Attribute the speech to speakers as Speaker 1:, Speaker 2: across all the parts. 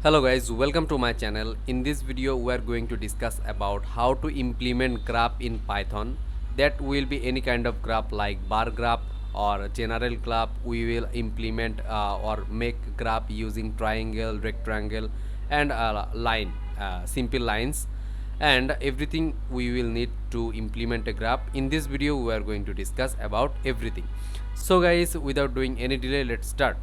Speaker 1: Hello guys, welcome to my channel. In this video we are going to discuss about how to implement graph in Python. That will be any kind of graph like bar graph or general graph. We will implement or make graph using triangle, rectangle and line, simple lines, and everything we will need to implement a graph. In this video we are going to discuss about everything. So guys, without doing any delay, let's start.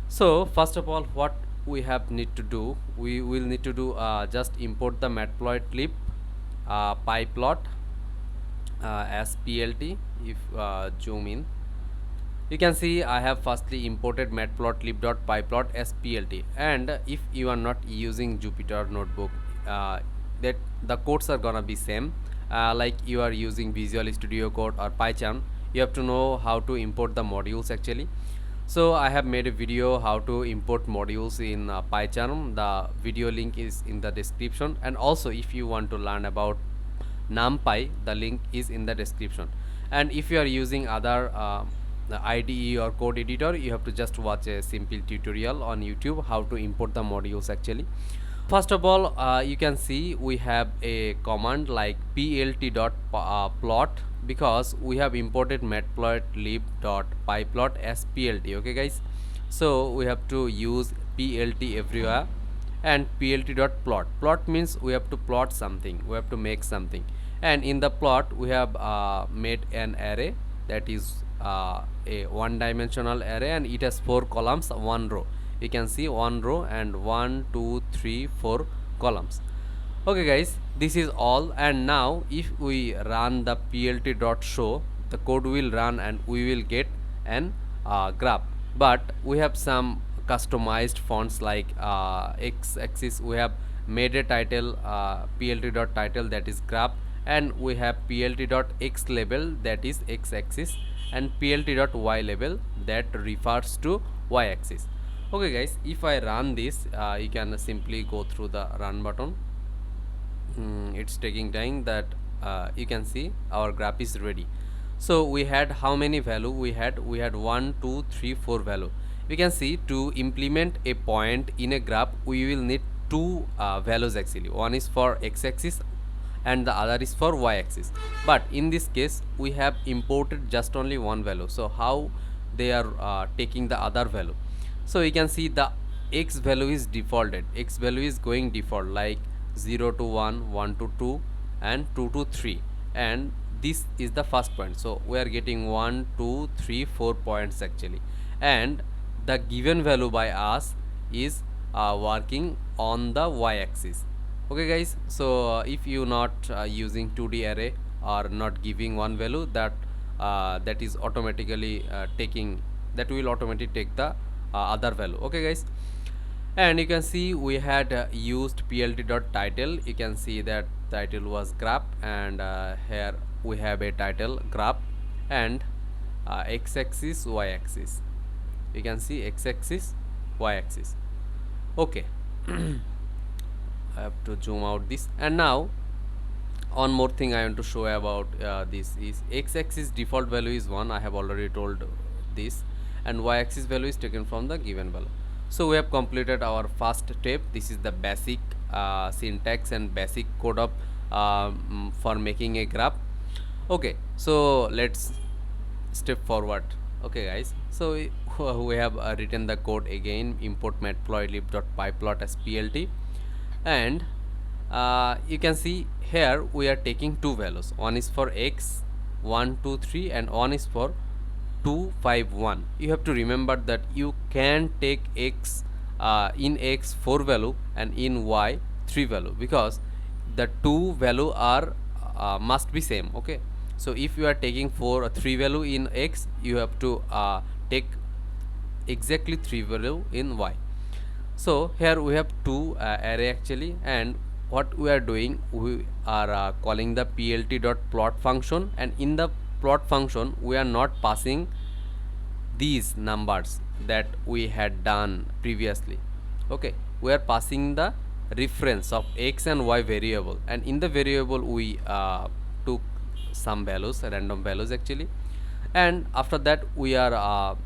Speaker 1: So first of all, what we have need to do, we will need to do just import the Matplotlib pyplot as plt. If zoom in, you can see I have firstly imported matplotlib.pyplot as plt, and if you are not using Jupyter notebook, that the codes are gonna be same, like you are using Visual Studio Code or PyCharm. You have to know how to import the modules actually. So I have made a video how to import modules in PyCharm. The video link is in the description, and also if you want to learn about NumPy, the link is in the description. And if you are using other IDE or code editor, you have to just watch a simple tutorial on YouTube how to import the modules actually. First of all, you can see we have a command like plt.plot, because we have imported matplotlib.pyplot as plt. Okay guys, so we have to use plt everywhere. And plt.plot, plot means we have to plot something, we have to make something, and in the plot we have made an array that is a one-dimensional array, and it has 4 columns, 1 row. You can see 1 row and 1 2 3 4 columns. Okay guys, this is all. And now if we run the plt.show, the code will run and we will get an graph. But we have some customized fonts like x-axis. We have made a title plt.title, that is graph, and we have plt.x label, that is x-axis, and plt.y label, that refers to y-axis. Okay guys, if I run this, you can simply go through the run button. It's taking time. That you can see our graph is ready. So we had how many value we had 1 2 3 4 value. We can see to implement a point in a graph we will need two values actually. One is for x-axis and the other is for y-axis, but in this case we have imported just only one value. So how they are taking the other value? So you can see the x value is defaulted, x value is going default like 0 to 1, 1 to 2 and 2 to 3, and this is the first point. So we are getting 1 2 3 4 points actually, and the given value by us is working on the y-axis. Okay guys, so if you not using 2D array or not giving one value, that that is automatically taking, that will automatically take the other value. Okay guys, and you can see we had used plt.title. You can see that title was graph, and here we have a title graph, and x-axis, y-axis. You can see x-axis, y-axis. Okay. I have to zoom out this. And now one more thing I want to show about this is x-axis default value is 1. I have already told this, and y-axis value is taken from the given value. So we have completed our first step. This is the basic syntax and basic code of for making a graph. Okay, so let's step forward. Okay guys, so we have written the code again. Import matplotlib.pyplot as plt, and you can see here we are taking two values. One is for x 1 2 3 and one is for 2 5 1. You have to remember that you can take x in x 4 value and in y 3 value, because the two value are must be same. Okay, so if you are taking 3 value in x, you have to take exactly 3 value in y. So here we have two array actually, and what we are doing, we are calling the plt.plot function, and in the plot function we are not passing these numbers that we had done previously. Okay, we are passing the reference of x and y variable, and in the variable we took some values, random values actually. And after that we are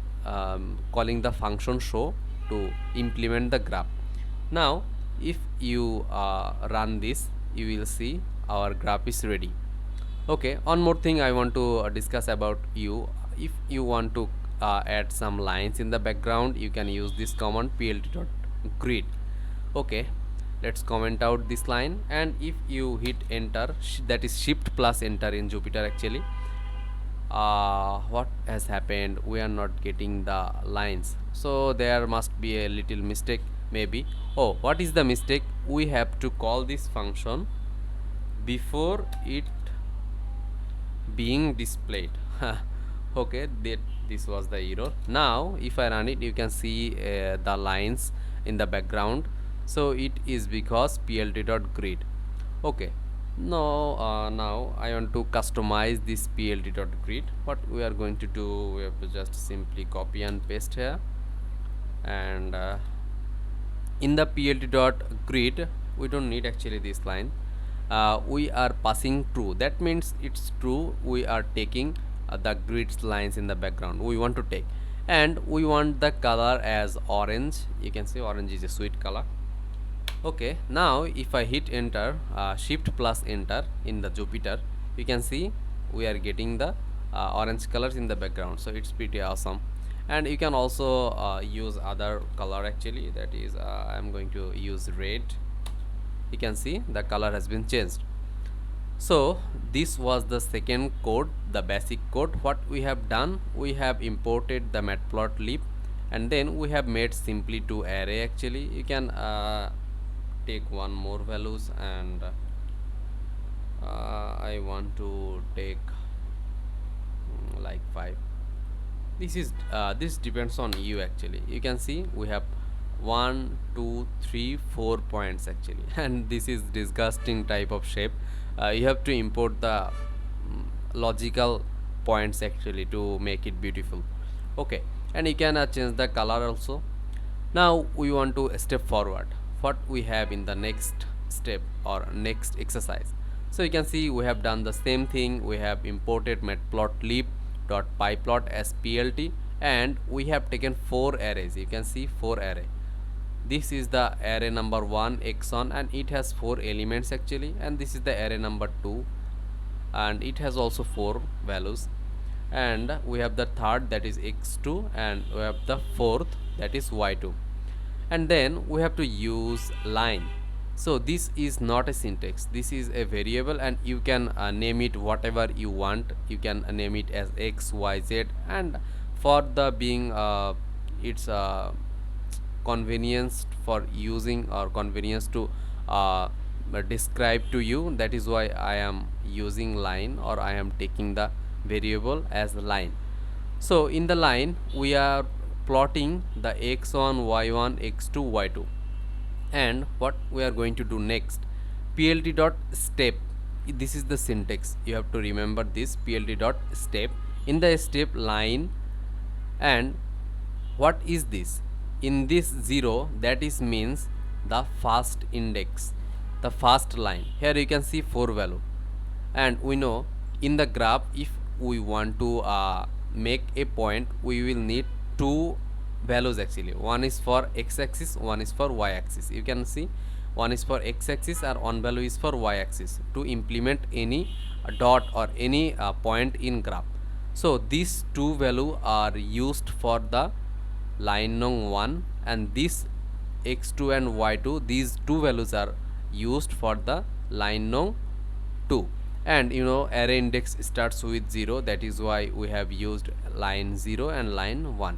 Speaker 1: calling the function show to implement the graph. Now if you run this, you will see our graph is ready. Okay, one more thing I want to discuss about you. If you want to add some lines in the background, you can use this command plt.grid. Okay, let's comment out this line, and if you hit enter, that is shift plus enter in Jupyter actually, what has happened, we are not getting the lines, so there must be a little mistake maybe. Oh, what is the mistake? We have to call this function before it being displayed. Okay, this was the error. Now if I run it, you can see the lines in the background, so it is because plt.grid. Okay, now I want to customize this plt.grid. What we are going to do, we have to just simply copy and paste here, and in the plt.grid we don't need actually this line. We are passing true, that means it's true. We are taking the grids lines in the background we want to take, and we want the color as orange. You can see orange is a sweet color. Okay, now if I hit enter, shift plus enter in the Jupyter, you can see we are getting the orange colors in the background, so it's pretty awesome. And you can also use other color actually, that is I'm going to use red. You can see the color has been changed. So this was the second code, the basic code. What we have done, we have imported the Matplotlib, and then we have made simply two array actually. You can take one more values, and I want to take like 5. This depends on you actually. You can see we have 1 2 3 4 points actually, and this is disgusting type of shape. You have to import the logical points actually to make it beautiful. Okay, and you can change the color also. Now we want to step forward, what we have in the next step or next exercise. So you can see we have done the same thing. We have imported matplotlib.pyplot as plt, and we have taken 4 arrays. You can see 4 array. This is the array number 1 x1, and it has 4 elements actually, and this is the array number 2, and it has also 4 values, and we have the third, that is x2, and we have the fourth, that is y2. And then we have to use line. So this is not a syntax, this is a variable, and you can name it whatever you want. You can name it as x, y, z, and for the being it's convenience for using, or convenience to describe to you, that is why I am using line, or I am taking the variable as line. So in the line we are plotting the x1, y1, x2, y2. And what we are going to do next, plt dot step. This is the syntax, you have to remember this, plt dot step. In the step line, and what is this? In this 0, that is means the first index, the first line. Here you can see 4 value, and we know in the graph if we want to make a point, we will need 2 values actually. One is for x-axis, one is for y-axis. You can see one is for x-axis and one value is for y-axis to implement any dot or any point in graph. So these 2 value are used for the line num 1, and this x2 and y2, these 2 values are used for the line num 2. And you know array index starts with 0, that is why we have used line 0 and line 1.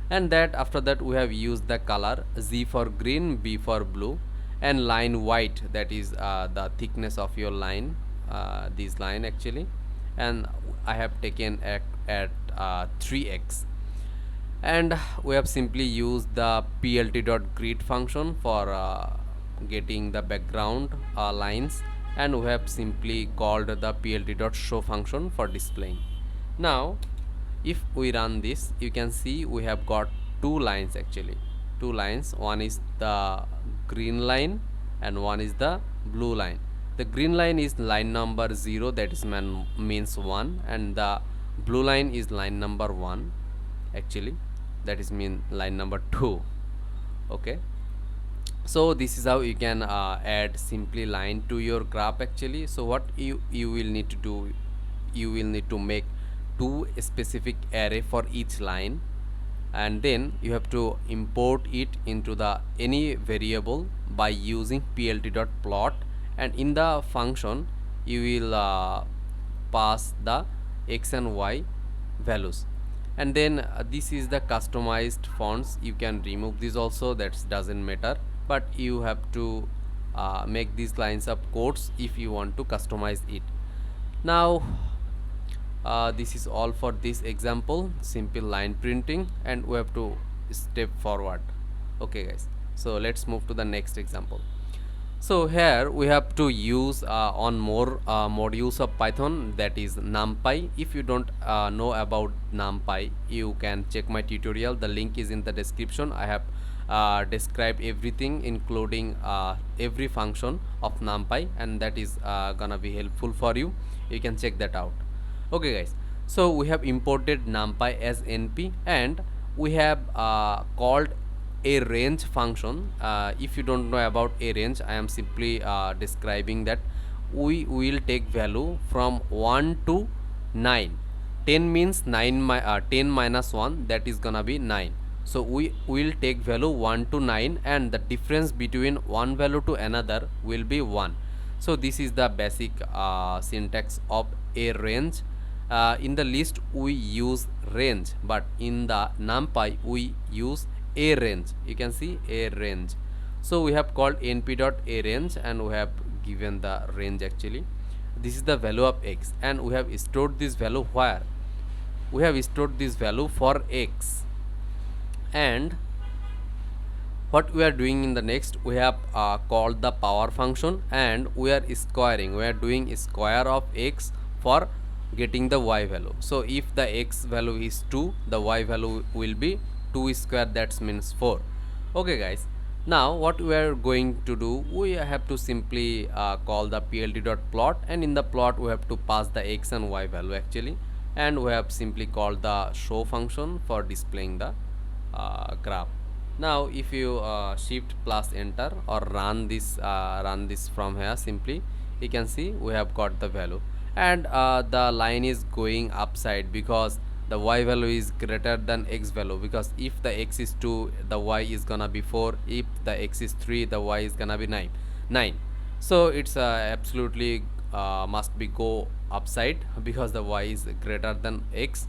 Speaker 1: And that after that we have used the color Z for green, B for blue, and line white, that is the thickness of your line, this line actually, and I have taken at 3x. And we have simply used the plt.grid function for getting the background lines, and we have simply called the plt.show function for displaying. Now if we run this, you can see we have got 2 lines actually, 2 lines. One is the green line and one is the blue line. The green line is line number 0, that is means 1, and the blue line is line number 1 actually, that is mean line number 2. Okay, so this is how you can add simply line to your graph actually. So what you will need to do, you will need to make two specific array for each line, and then you have to import it into the any variable by using plt.plot, and in the function you will pass the x and y values, and then this is the customized fonts. You can remove this also, that doesn't matter, but you have to make these lines of codes if you want to customize it. Now this is all for this example, simple line printing, and we have to step forward. Okay guys, so let's move to the next example. So here we have to use on more modules of Python, that is NumPy. If you don't know about NumPy, you can check my tutorial, the link is in the description. I have described everything including every function of NumPy, and that is gonna be helpful for you. You can check that out. Okay guys, so we have imported NumPy as NP, and we have called a range function. If you don't know about a range, I am simply describing that we will take value from 1 to 9. 10 means 10 minus 1, that is gonna be 9. So we will take value 1 to 9, and the difference between one value to another will be 1. So this is the basic syntax of a range. In the list we use range, but in the NumPy we use a range. You can see a range. So we have called np.arange, and we have given the range actually. This is the value of x, and we have stored this value where? We have stored this value for x, and what we are doing in the next, we have called the power function, and we are squaring, we are doing square of x for getting the y value. So if the x value is 2, the y value will be 2 square, that means 4. Okay guys, now what we are going to do, we have to simply call the plt.plot, and in the plot we have to pass the x and y value actually, and we have simply called the show function for displaying the graph. Now if you shift plus enter or run this from here, simply you can see we have got the value, and the line is going upside because the y value is greater than x value, because if the x is 2, the y is gonna be 4, if the x is 3, the y is gonna be 9. So it's absolutely must be go upside because the y is greater than x.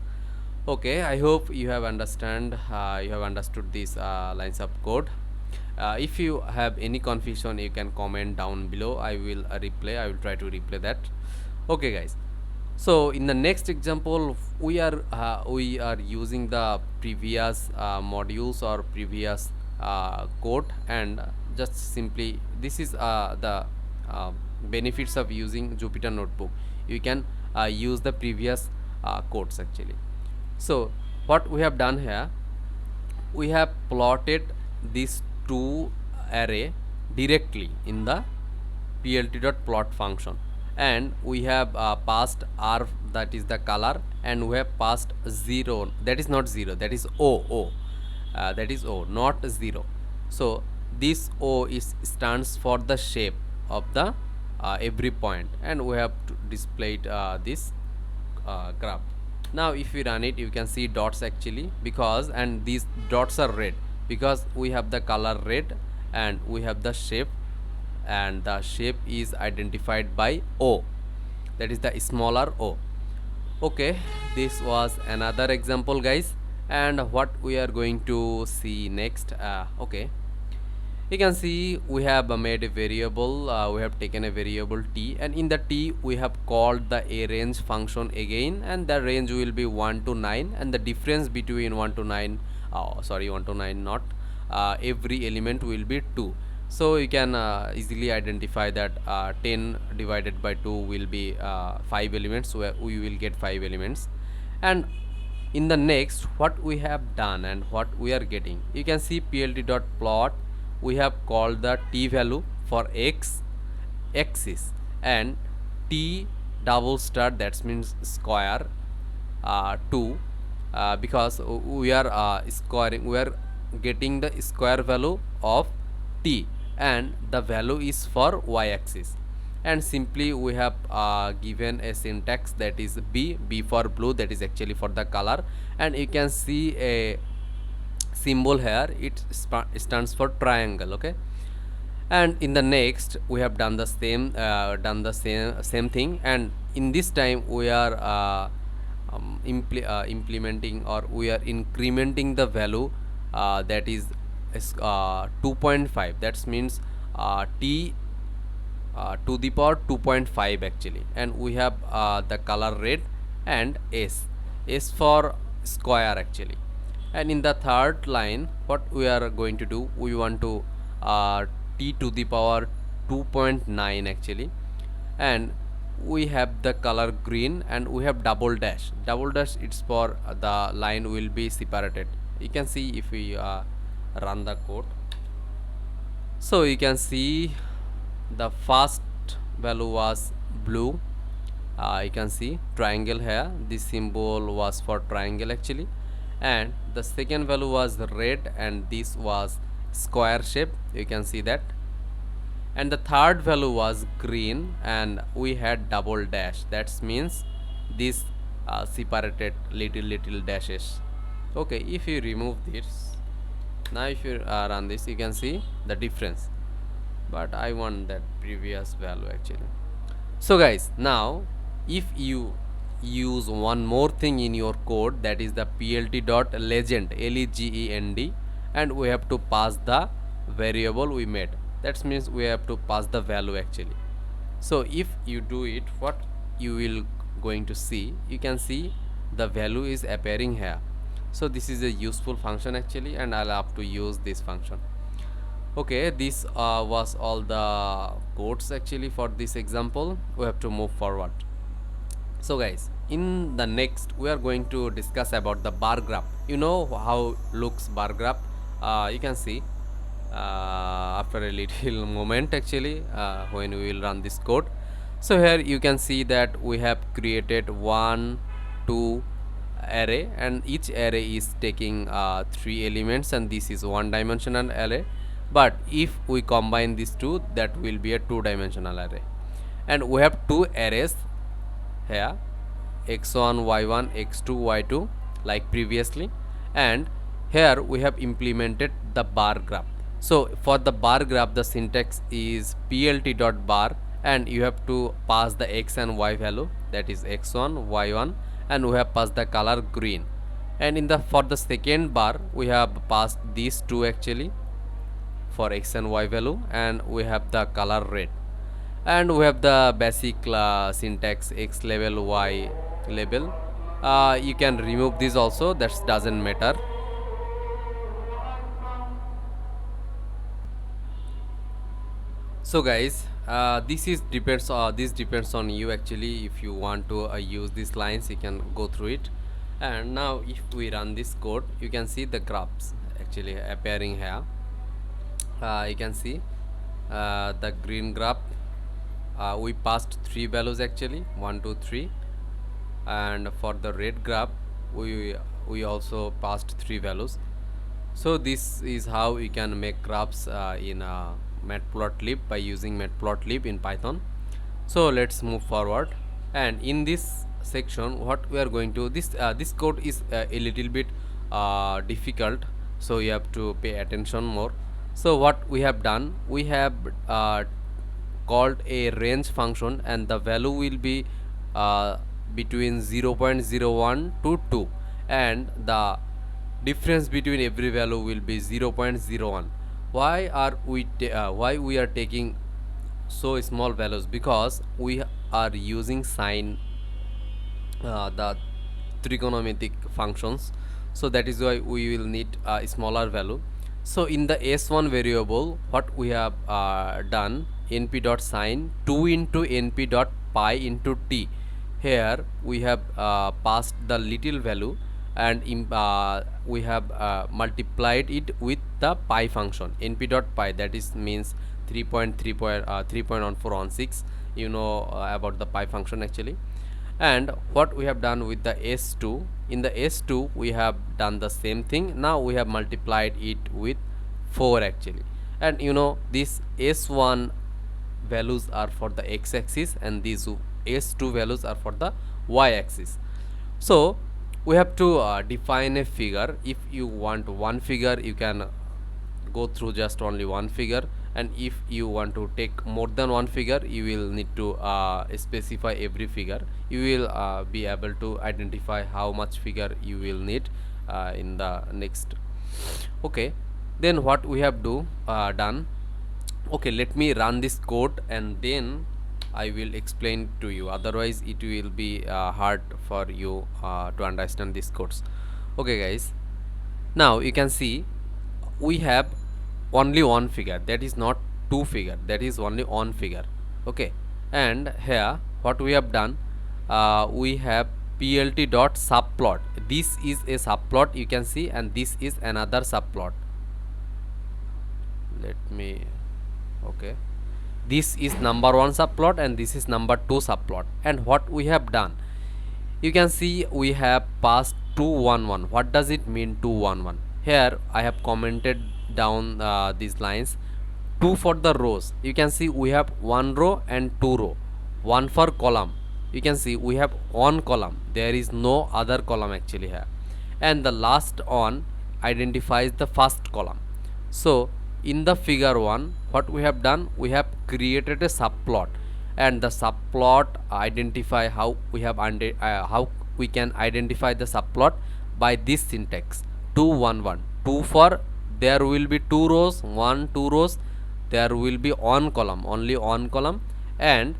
Speaker 1: Okay, I hope you have understood these lines of code. If you have any confusion, you can comment down below. I will try to reply that. Okay guys, so in the next example we are using the previous modules or previous code, and just simply this is the benefits of using Jupyter Notebook. You can use the previous codes actually. So what we have done here, we have plotted these two array directly in the plt.plot function, and we have passed r, that is the color, and we have passed 0, that is not 0, that is o, that is o, not 0. So this o is stands for the shape of the every point, and we have displayed this graph. Now if we run it, you can see dots actually, because, and these dots are red because we have the color red, and we have the shape, and the shape is identified by o, that is the smaller o. Okay, this was another example guys, and what we are going to see next, okay, you can see we have made a variable, we have taken a variable t, and in the t we have called the arange function again, and the range will be 1 to 9, and the difference between 1 to 9, 1 to 9 not, every element will be 2. So you can easily identify that 10 divided by 2 will be 5 elements, so we will get 5 elements. And in the next, what we have done and what we are getting, you can see plt.plot, we have called the t value for x axis, and t double star, that means square, 2 because we are squaring, we are getting the square value of t, and the value is for y-axis. And simply we have given a syntax that is b for blue, that is actually for the color. And you can see a symbol here, it stands for triangle. Okay, and in the next we have done the same thing, and in this time we are implementing, or we are incrementing the value that is 2.5. That means t to the power 2.5 actually. And we have the color red, and s for square actually. And in the third line, what we are going to do, we want to t to the power 2.9 actually. And we have the color green, and we have double dash. Double dash, it's for the line will be separated. You can see if we run the code. So you can see the first value was blue. You can see triangle here, this symbol was for triangle actually. And the second value was red, and this was square shape, you can see that. And the third value was green, and we had double dash, that means this separated little dashes. Okay, if you remove this, now if you run this, you can see the difference, but I want that previous value actually. So guys, now if you use one more thing in your code, that is the plt.legend, legend, and we have to pass the variable we made. That means we have to pass the value actually. So if you do it, what you will going to see, you can see the value is appearing here. So this is a useful function actually, and I'll have to use this function. Okay, this was all the codes actually for this example. We have to move forward. So guys, in the next we are going to discuss about the bar graph. You know how looks bar graph? You can see after a little moment actually when we will run this code. So here you can see that we have created 1 2 array, and each array is taking 3 elements, and this is one dimensional array. But if we combine these two, that will be a 2-dimensional array. And we have 2 arrays here, x1 y1 x2 y2, like previously. And here we have implemented the bar graph. So for the bar graph, the syntax is plt.bar, and you have to pass the x and y value, that is x1 y1, and we have passed the color green. And in the for the second bar, we have passed these two actually for x and y value, and we have the color red. And we have the basic syntax, x label, y label. You can remove this also, that doesn't matter. So guys, this depends on you actually. If you want to use these lines, you can go through it. And now if we run this code, you can see the graphs actually appearing here. You can see the green graph, we passed 3 values actually, 1 2 3. And for the red graph, we also passed 3 values. So this is how you can make graphs in Matplotlib, by using Matplotlib in Python. So let's move forward. And in this section, what we are going to, this code is a little bit difficult, so you have to pay attention more. So what we have done, we have called a range function, and the value will be between 0.01 to 2, and the difference between every value will be 0.01. Why we are taking so small values? Because we are using sine, the trigonometric functions, so that is why we will need a smaller value. So in the s1 variable, what we have done, np.sine 2 into np.pi into t. Here we have passed the little value, and we have multiplied it with the pi function, np.pi, that is means 3.146. You know about the pi function actually. And what we have done with the s2, in the s2 we have done the same thing. Now we have multiplied it with 4 actually. And you know, this s1 values are for the x-axis and these s2 values are for the y-axis. So we have to define a figure. If you want one figure, you can go through just only one figure, and if you want to take more than one figure, you will need to specify every figure. You will be able to identify how much figure you will need in the next. Okay, then what we have done. Okay, let me run this code and then I will explain to you, otherwise it will be hard for you to understand these codes. Okay guys, now you can see we have only one figure, that is not two figure, that is only one figure. Okay, and here what we have done, we have plt dot subplot. This is a subplot, you can see, and this is another subplot. Let me, okay, this is number one subplot and this is number two subplot. And what we have done, you can see we have passed 211. What does it mean 211? Here I have commented down these lines. 2 for the rows, you can see we have one row and two row. 1 for column, you can see we have one column, there is no other column actually here. And the last one identifies the first column. So in the figure 1, what we have done, we have created a subplot, and the subplot identify how we have how we can identify the subplot by this syntax 211. 2 for there will be two rows, 1 2 rows, there will be one column, only one column, and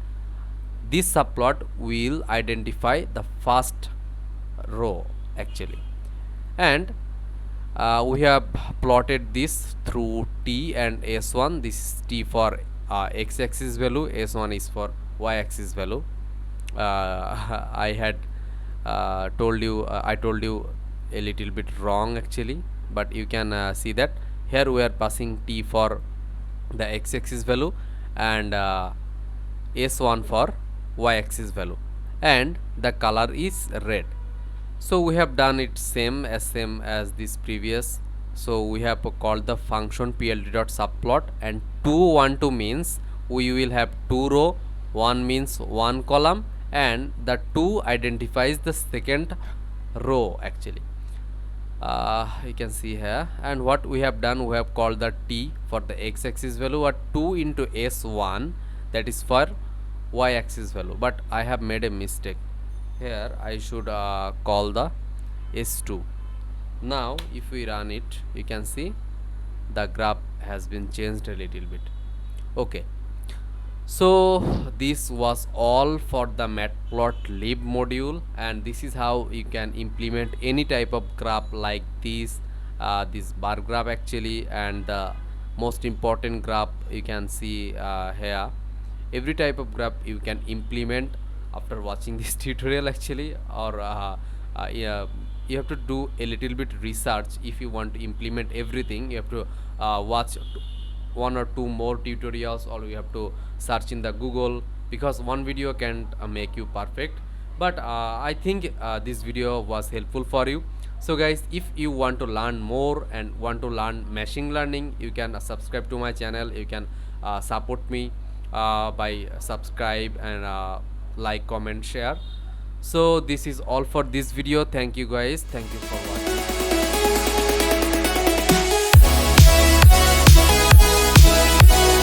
Speaker 1: this subplot will identify the first row actually. And we have plotted this through t and s1. This is t for x-axis value, s1 is for y-axis value. I had told you, I told you a little bit wrong actually, but you can see that here we are passing t for the x-axis value and s1 for y-axis value, and the color is red. So we have done it same as this previous. So we have called the function plt.subplot, and 212 means we will have two row, 1 means one column, and the 2 identifies the second row actually. You can see here. And what we have done, we have called the t for the x-axis value, or 2 into s1, that is for y-axis value, but I have made a mistake here. I should call the s2. Now if we run it, you can see the graph has been changed a little bit. Okay, so this was all for the Matplotlib module, and this is how you can implement any type of graph like this bar graph actually. And the most important graph you can see here. Every type of graph you can implement after watching this tutorial actually, or yeah, you have to do a little bit research. If you want to implement everything, you have to watch one or two more tutorials, or you have to search in the Google, because one video can't make you perfect. But I think this video was helpful for you. So guys, if you want to learn more and want to learn machine learning, you can subscribe to my channel. You can support me by subscribe and like, comment, share. So this is all for this video. Thank you guys, thank you for watching.